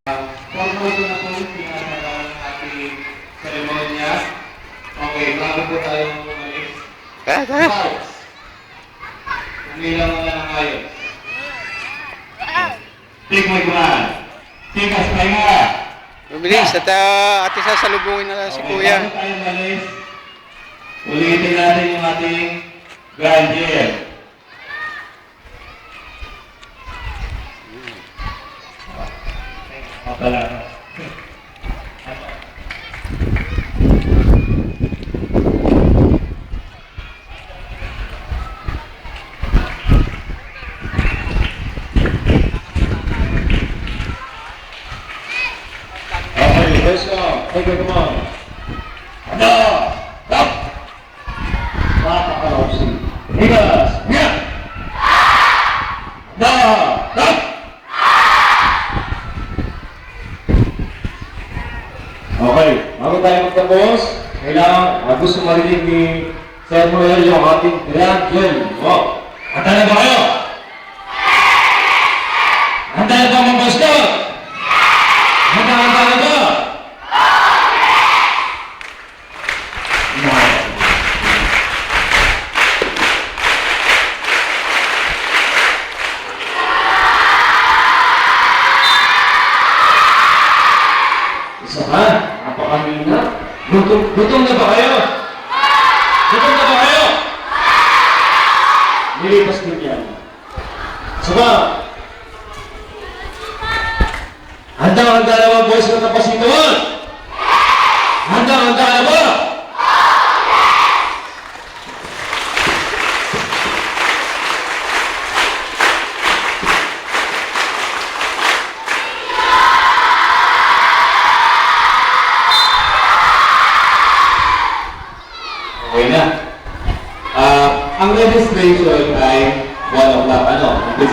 Formal ko na po pinasagawa ng ating seremonya. Okay, bago po tayong umalis. Pause. Umilang mga ng ayos. Take my command. Take us pahinga. Mabilis at ating sasalubungin na lang si Kuya. Bago tayo umalis, ulitin natin yung ating grand year. Pala. Okay, let's go. Okay, come on. Ada. Stop. Napakalaw si. Higas. Higas. Ada. Stop. Okay, bago tayo magtapos, kailangan gusto marinig ni Sir Noel yung ating grand year. Oh, handa na ba kayo? Handa na ba mga pastor? Handa na ba? Isa ka? Napakamina? Gutom na ba kayo? Gutom na ba kayo? Nilipas din yan. Saba! Handa-handa na mga boys na kapasituan? Handa-handa na ba? Okay na. Ang registration ay 1 o'clock.